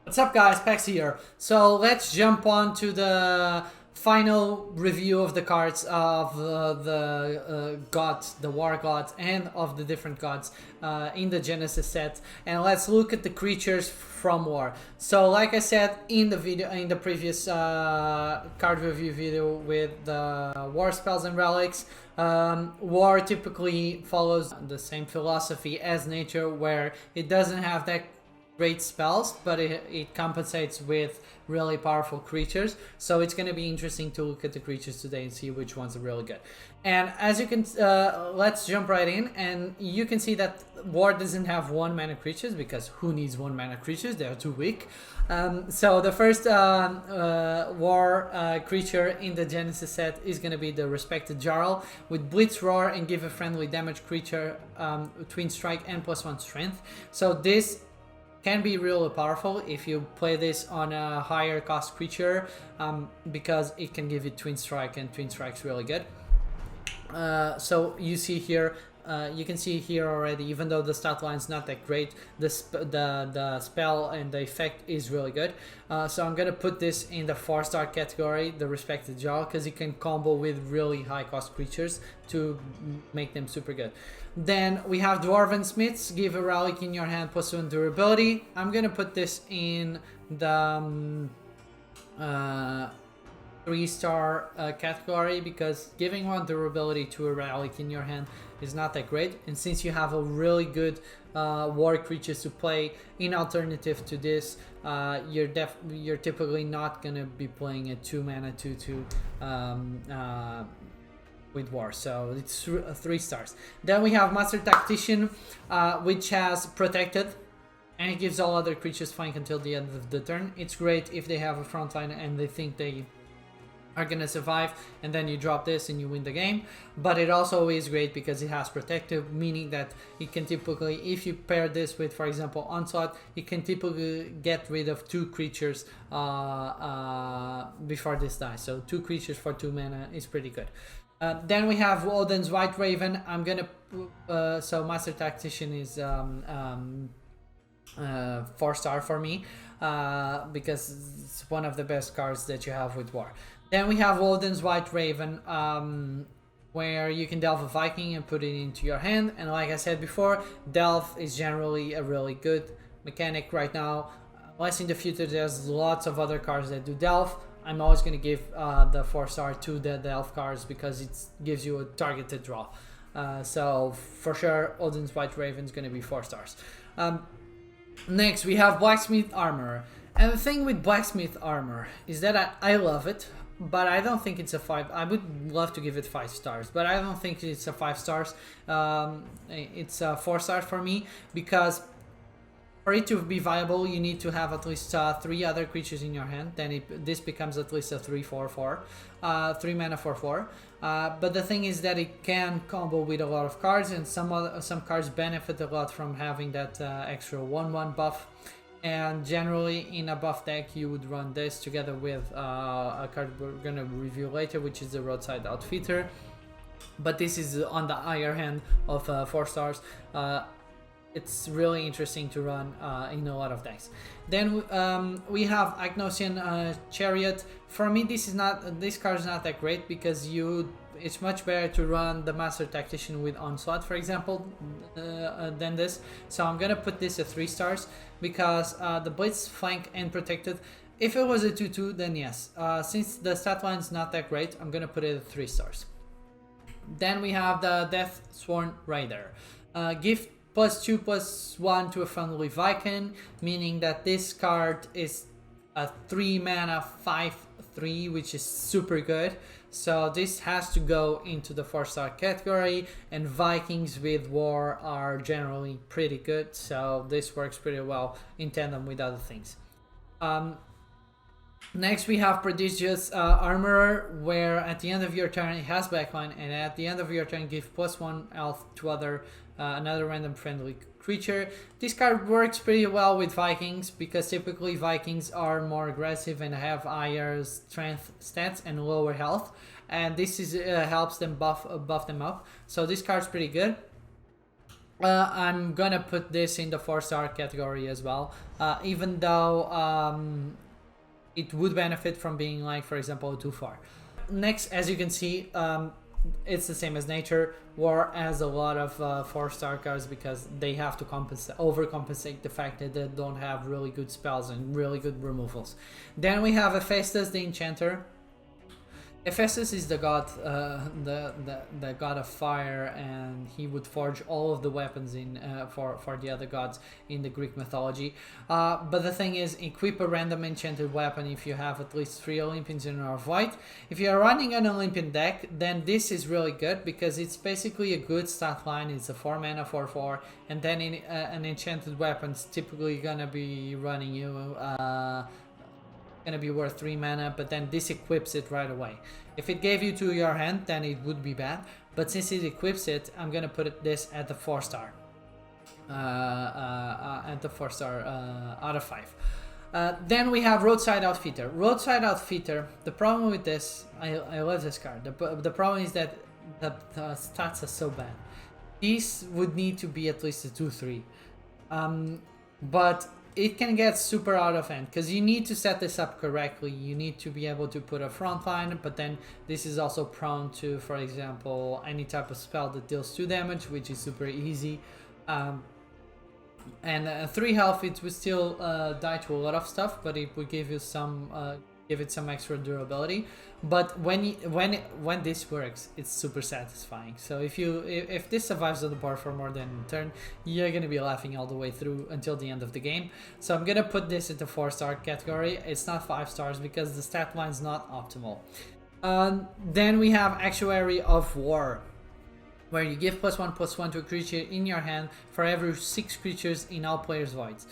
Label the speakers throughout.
Speaker 1: What's up guys, Pax here. So let's jump on to the final review of the cards of the gods, the war gods, and of the different gods in the Genesis set, and let's look at the creatures from war. So like I said in the video, in the previous card review video with the war spells and relics, war typically follows the same philosophy as nature, where it doesn't have that great spells, but it compensates with really powerful creatures. So it's going to be interesting to look at the creatures today and see which ones are really good. And as you can, let's jump right in, and you can see that war doesn't have 1 mana creatures, because who needs 1 mana creatures? They are too weak. So the first war creature in the Genesis set is going to be the respected Jarl with Blitz Roar and give a friendly damage creature twin strike and +1 strength. So this can be really powerful if you play this on a higher cost creature, because it can give you twin strike, and twin strike's really good. So you see here, you can see here already, even though the stat line is not that great, the spell and the effect is really good. So I'm gonna put this in the 4-star category, the respected Jarl, because you can combo with really high cost creatures to make them super good. Then we have Dwarven Smiths, give a relic in your hand +1 durability. I'm gonna put this in the 3-star category, because giving 1 durability to a relic in your hand is not that great, and since you have a really good war creatures to play in alternative to this, you're typically not gonna be playing a 2 mana 2/2 with war, so it's 3 stars. Then we have Master Tactician, which has protected, and it gives all other creatures flank until the end of the turn. It's great if they have a front line and they think they are gonna survive, and then you drop this and you win the game. But it also is great because it has protective, meaning that it can typically, if you pair this with, for example, Onslaught, it can typically get rid of 2 creatures before this dies. So 2 creatures for 2 mana is pretty good. Then we have Odin's White Raven. I'm gonna so Master Tactician is 4-star for me, because it's one of the best cards that you have with war. Then we have Odin's White Raven, where you can delve a Viking and put it into your hand. And like I said before, delve is generally a really good mechanic right now. Unless in the future there's lots of other cards that do delve, I'm always going to give the 4-star to the delve cards, because it gives you a targeted draw. So for sure, Odin's White Raven is going to be 4 stars. Next, we have Blacksmith Armour. And the thing with Blacksmith Armour is that I love it, but I don't think it's a 5. I would love to give it 5 stars, but I don't think it's a 5 stars. It's a 4 stars for me, because for it to be viable, you need to have at least 3 other creatures in your hand. Then this becomes at least a 3/4/4, 3 mana 4/4. But the thing is that it can combo with a lot of cards, and some cards benefit a lot from having that extra 1/1 buff. And generally, in a buff deck, you would run this together with a card we're gonna review later, which is the Roadside Outfitter. But this is on the higher hand of 4 stars. It's really interesting to run in a lot of decks. Then we have Agnosia Chariot. For me, this card is not that great, because it's much better to run the Master Tactician with Onslaught, for example, than this. So I'm gonna put this at 3 stars, because the Blitz, Flank, and Protected. If it was a 2/2, then yes. Since the stat line is not that great, I'm gonna put it at 3 stars. Then we have the Deafsworn Writer. Give +2/+1 to a friendly Viking, meaning that this card is a 3 mana 5/3, which is super good. So this has to go into the 4-star category, and Vikings with war are generally pretty good, so this works pretty well in tandem with other things. Next we have Prodigious Armorer, where at the end of your turn it has backline, and at the end of your turn give +1 health to another random friendly creature. This card works pretty well with Vikings, because typically Vikings are more aggressive and have higher strength stats and lower health, and this helps them buff them up. So this card's pretty good. I'm gonna put this in the 4-star category as well, even though it would benefit from being like, for example, too far. Next, as you can see, it's the same as nature. War has a lot of 4-star cards because they have to overcompensate the fact that they don't have really good spells and really good removals. Then we have Hephaestus the Enchanter. Hephaestus is the god, the god of fire, and he would forge all of the weapons in for the other gods in the Greek mythology. But the thing is, equip a random enchanted weapon if you have at least 3 Olympians in your void. If you are running an Olympian deck, then this is really good because it's basically a good stat line. It's a 4 mana 4/4, and then an enchanted weapon's typically gonna be running you. Gonna be worth 3 mana, but then this equips it right away. If it gave you to your hand, then it would be bad, but since it equips it, I'm gonna put this at the 4-star at the 4-star out of 5. Then we have Roadside Outfitter. Roadside Outfitter, the problem with this, I love this card, the problem is that the stats are so bad. These would need to be at least a 2/3, but it can get super out of hand because you need to set this up correctly. You need to be able to put a front line, but then this is also prone to, for example, any type of spell that deals 2 damage, which is super easy. And 3 health, it would still die to a lot of stuff, but it would give you some give it some extra durability. But when this works, it's super satisfying. So if this survives on the board for more than a turn, you're gonna be laughing all the way through until the end of the game. So I'm gonna put this into 4-star category. It's not 5 stars because the stat line's not optimal. Then we have Actuary of War, where you give +1/+1 to a creature in your hand for every 6 creatures in all players' voids.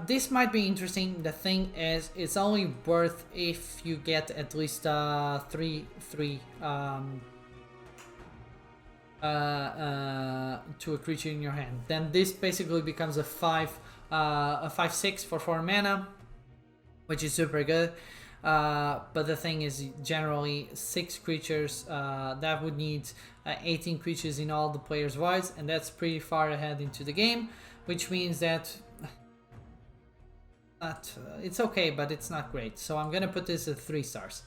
Speaker 1: This might be interesting. The thing is, it's only worth if you get at least 3 to a creature in your hand. Then this basically becomes a 5/6 for 4 mana, which is super good. But the thing is, generally 6 creatures, that would need 18 creatures in all the players' voids, and that's pretty far ahead into the game, which means that it's okay, but it's not great. So I'm gonna put this at 3 stars.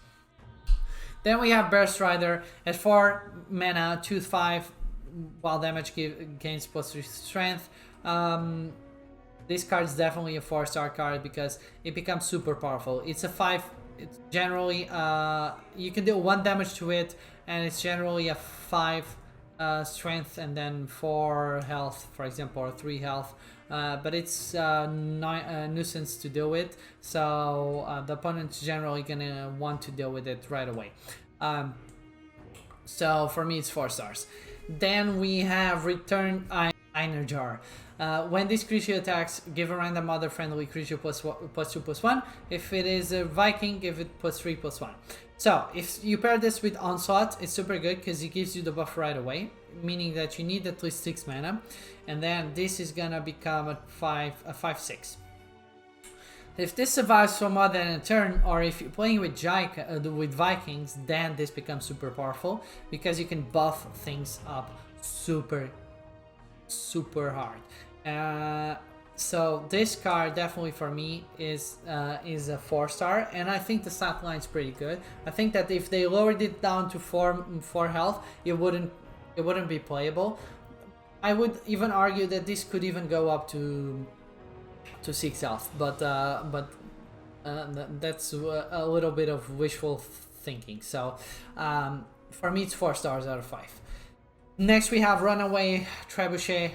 Speaker 1: Then we have Burst Rider at 4 mana, 2/5, while damage gains +3 strength. This card is definitely a 4-star card because it becomes super powerful. It's a 5. It's generally you can do 1 damage to it, and it's generally a 5 strength and then 4 health, for example, or 3 health. But it's nuisance to deal with, so the opponent's generally gonna want to deal with it right away. So for me, it's 4 stars. Then we have Return Einerjar. When this creature attacks, give a random other friendly creature +2/+1. If it is a Viking, give it +3/+1. So if you pair this with Onslaught, it's super good because it gives you the buff right away, meaning that you need at least 6 mana, and then this is gonna become a 5/6. If this survives for more than a turn, or if you're playing with Vikings, then this becomes super powerful because you can buff things up super hard. So this card definitely for me is a 4-star, and I think the stat line is pretty good. I think that if they lowered it down to 4 health, it wouldn't be playable. I would even argue that this could even go up to 6 health, but that's a little bit of wishful thinking. So for me, it's 4 stars out of 5. Next, we have Runaway Trebuchet.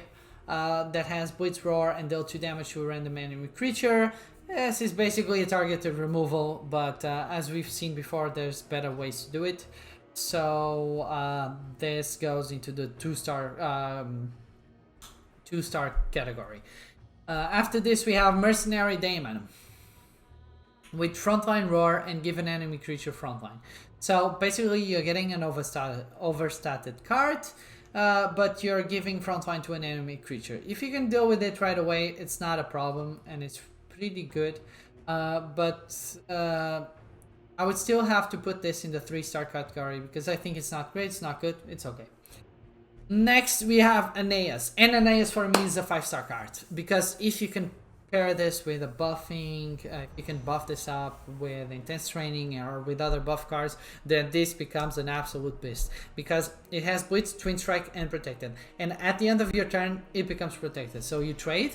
Speaker 1: That has Blitz Roar and deal 2 damage to a random enemy creature. This is basically a targeted removal, but as we've seen before, there's better ways to do it. So this goes into the 2-star category. After this, we have Mercenary Demon with Frontline Roar and give an enemy creature frontline. So basically, you're getting an overstated card. But you're giving frontline to an enemy creature. If you can deal with it right away, it's not a problem, and it's pretty good. But I would still have to put this in the 3-star category because I think it's not great, it's not good, it's okay. Next we have Aniyah, and Aniyah for me is a 5-star card because if you can pair this with a buffing, you can buff this up with intense training or with other buff cards, then this becomes an absolute beast because it has blitz, twin strike, and protected, and at the end of your turn it becomes protected. So you trade,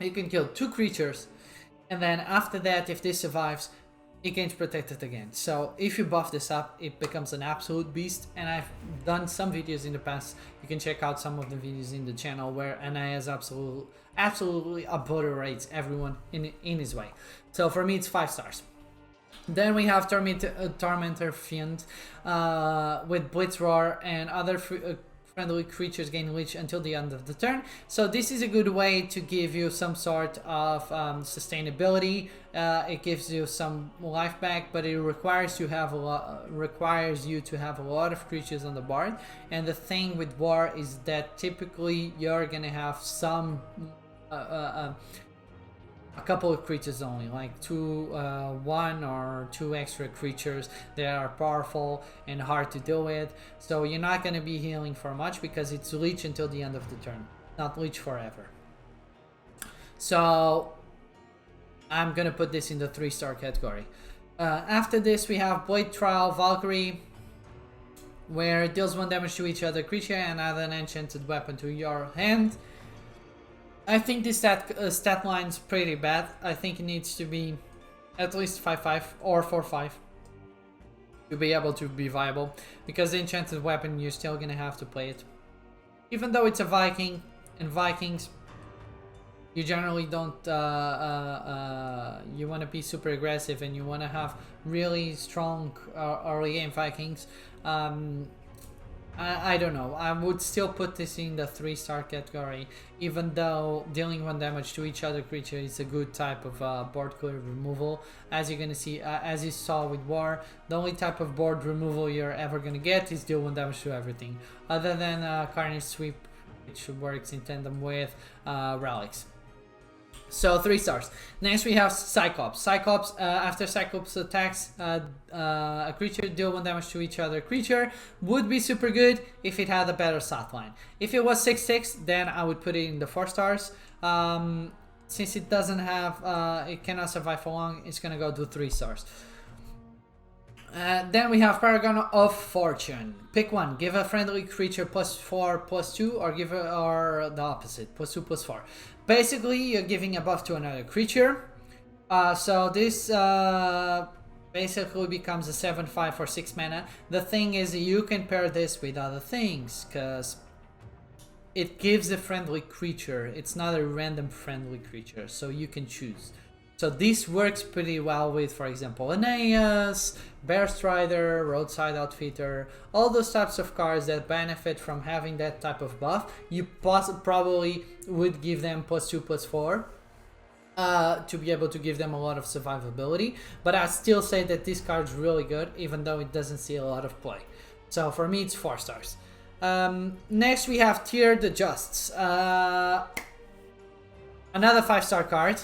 Speaker 1: you can kill 2 creatures, and then after that, if this survives, it gains protected again. So if you buff this up, it becomes an absolute beast. And I've done some videos in the past. You can check out some of the videos in the channel where Aniyah absolutely obliterates everyone in his way. So for me, it's 5 stars. Then we have Tormentor Fiend with Blitz Roar and other friendly creatures gain leech until the end of the turn. So this is a good way to give you some sort of sustainability. It gives you some life back, but it requires you to have a lot of creatures on the board. And the thing with war is that typically you're gonna have some a couple of creatures only, like 1 or 2 extra creatures that are powerful and hard to deal with. So you're not going to be healing for much because it's leech until the end of the turn, not leech forever. So I'm going to put this in the 3-star category. After this we have Blade Trial Valkyrie, where it deals 1 damage to each other creature and add an enchanted weapon to your hand. I think this stat line's pretty bad. I think it needs to be at least 5/5 or 4/5 to be able to be viable, because the enchanted weapon, you're still gonna have to play it. Even though it's a Viking, and Vikings, you generally don't, you want to be super aggressive and you want to have really strong early game Vikings. I don't know, I would still put this in the 3-star category, even though dealing 1 damage to each other creature is a good type of board clear removal. As you're gonna see, as you saw with War, the only type of board removal you're ever gonna get is deal 1 damage to everything, other than Carnage Sweep, which works in tandem with Relics. So 3 stars. Next we have Cyclops. Cyclops, after Cyclops attacks a creature, deal 1 damage to each other creature. Would be super good if it had a better stat line. If it was 6/6, then I would put it in the 4 stars. Since it doesn't have, it cannot survive for long, it's gonna go to 3 stars. Then we have Paragon of Fortune. Pick one. Give a friendly creature +4/+2, or give or the opposite, +2/+4. Basically, you're giving a buff to another creature. So this basically becomes a 7/5 for 6 mana. The thing is, you can pair this with other things, because it gives a friendly creature. It's not a random friendly creature, so you can choose. So this works pretty well with, for example, Aniyah, Bear Strider, Roadside Outfitter, all those types of cards that benefit from having that type of buff. You probably would give them +2/+4 to be able to give them a lot of survivability. But I still say that this card's really good, even though it doesn't see a lot of play. So for me, it's 4 stars. Next we have Tiered Adjusts. Another 5-star card,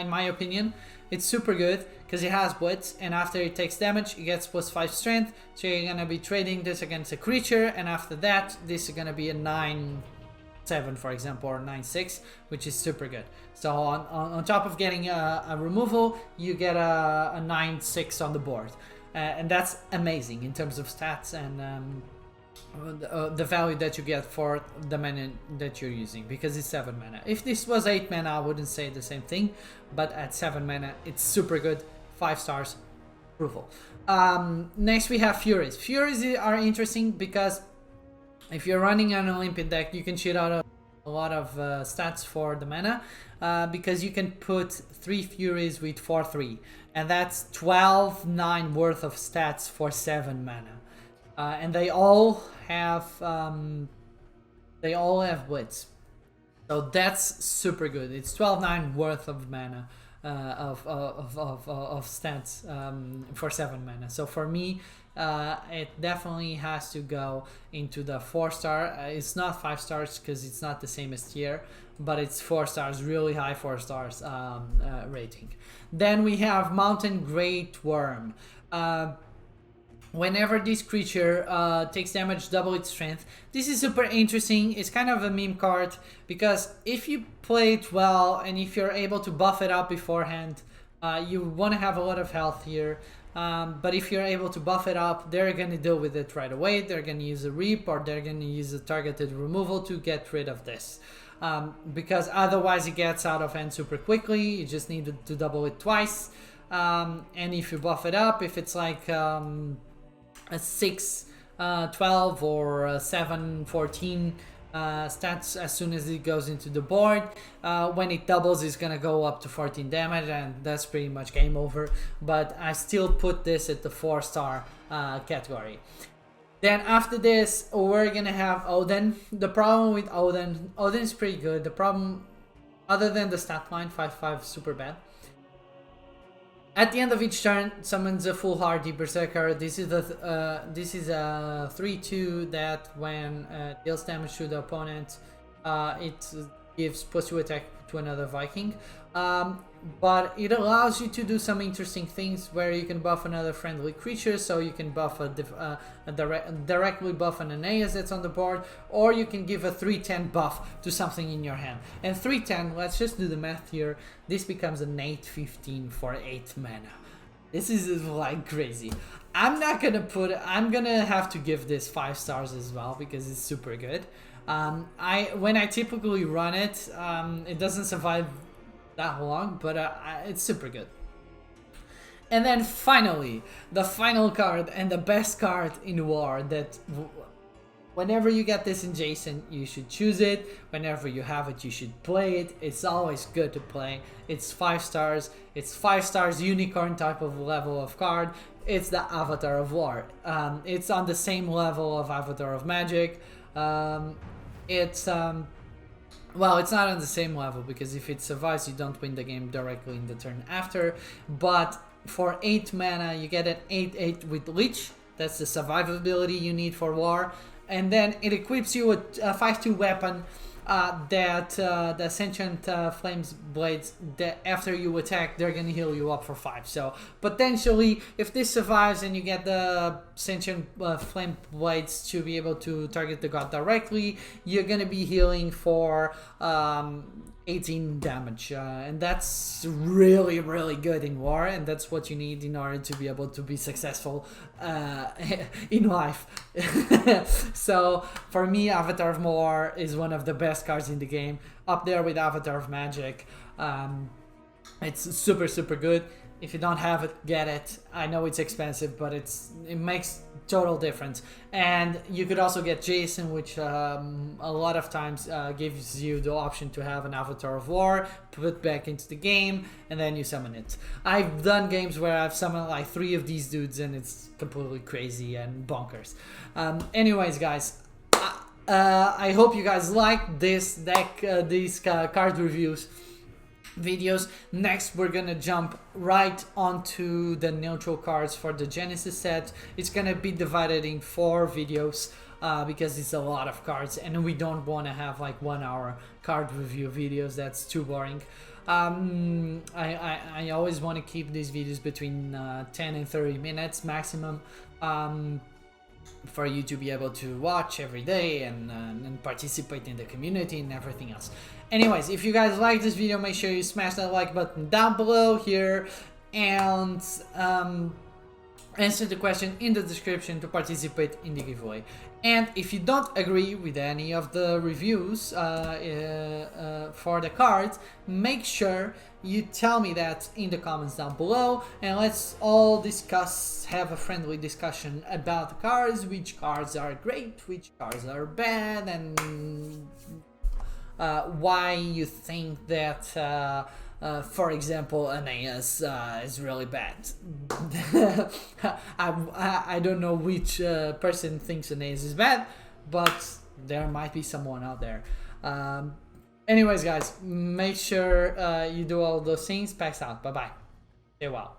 Speaker 1: in my opinion. It's super good because it has Blitz, and after it takes damage, it gets +5 strength. So you're gonna be trading this against a creature, and after that, this is gonna be a 9/7, for example, or 9/6, which is super good. So on top of getting a removal, you get a 9/6 on the board, and that's amazing in terms of stats and the value that you get for the mana that you're using, because it's 7 mana. If this was 8 mana, I wouldn't say the same thing, but at 7 mana, it's super good. 5 stars, approval. Next we have Furies. Furies are interesting because if you're running an Olympic deck, you can cheat out a lot of stats for the mana, because you can put 3 Furies with 4/3, and that's 12/9 worth of stats for 7 mana. And they all have Blitz, so that's super good. It's 12/9 worth of mana of stats for 7 mana. So for me, it definitely has to go into the 4 star. It's not 5 stars because it's not the same as tier, but it's 4 stars, really high 4 stars rating. Then we have Mountain Great Worm. whenever this creature takes damage, double its strength. This is super interesting. It's kind of a meme card because if you play it well and if you're able to buff it up beforehand, you want to have a lot of health here. But if you're able to buff it up, they're going to deal with it right away. They're going to use a reap, or they're going to use a targeted removal to get rid of this. Because otherwise it gets out of hand super quickly. You just need to double it twice. And if you buff it up, if it's like a 6 12 or a 7 14 stats, as soon as it goes into the board, when it doubles it's gonna go up to 14 damage, and that's pretty much game over. But I still put this at the 4-star category. Then after this we're gonna have Odin. The problem with Odin is pretty good. The problem, other than the stat line 5/5 super bad, at the end of each turn, summons a foolhardy Berserker. This is a 3/2 that when deals damage to the opponent, it gives +2 attack to another Viking. But it allows you to do some interesting things where you can buff another friendly creature. So you can buff directly buff an Aniyah that's on the board, or you can give a 3/10 buff to something in your hand. And 3/10, let's just do the math here. This becomes an 8/15 for 8 mana. This is like crazy. I'm gonna have to give this 5 stars as well because it's super good. When I typically run it, it doesn't survive that long, but it's super good. And then finally, the final card and the best card in War, that whenever you get this in Jason, you should choose it. Whenever you have it, you should play it. It's always good to play. It's 5 stars. It's 5 stars unicorn type of level of card. It's the Avatar of War. It's on the same level of Avatar of Magic. Well, it's not on the same level because if it survives, you don't win the game directly in the turn after. But for 8 mana, you get an 8/8 with Leech. That's the survivability you need for War. And then it equips you with a 5/2 weapon that the Sentient Flames Blades, that after you attack, they're gonna heal you up for 5. So potentially, if this survives and you get the Sentient Flame Blades to be able to target the god directly, you're gonna be healing for 18 damage, and that's really, really good in War, and that's what you need in order to be able to be successful in life. So for me, Avatar of War is one of the best cards in the game, up there with Avatar of Magic. It's super, super good. If you don't have it, get it. I know it's expensive, but it makes total difference. And you could also get Jason, which a lot of times gives you the option to have an Avatar of War put back into the game, and then you summon it. I've done games where I've summoned like 3 of these dudes, and it's completely crazy and bonkers. Anyways, guys, I hope you guys like this deck, these card reviews videos. Next we're gonna jump right onto the neutral cards for the Genesis set. It's gonna be divided in 4 videos because it's a lot of cards, and we don't want to have like 1 hour card review videos. That's too boring. I always want to keep these videos between 10 and 30 minutes maximum, for you to be able to watch every day and participate in the community and everything else. Anyways, if you guys like this video, make sure you smash that like button down below here, and answer the question in the description to participate in the giveaway. And if you don't agree with any of the reviews for the cards, make sure you tell me that in the comments down below, and let's all discuss, have a friendly discussion about the cards, which cards are great, which cards are bad, and why you think that for example, Aniyah is really bad. I don't know which person thinks Aniyah is bad, but there might be someone out there. Anyways, guys, make sure you do all those things. Packs out. Bye bye. Stay well.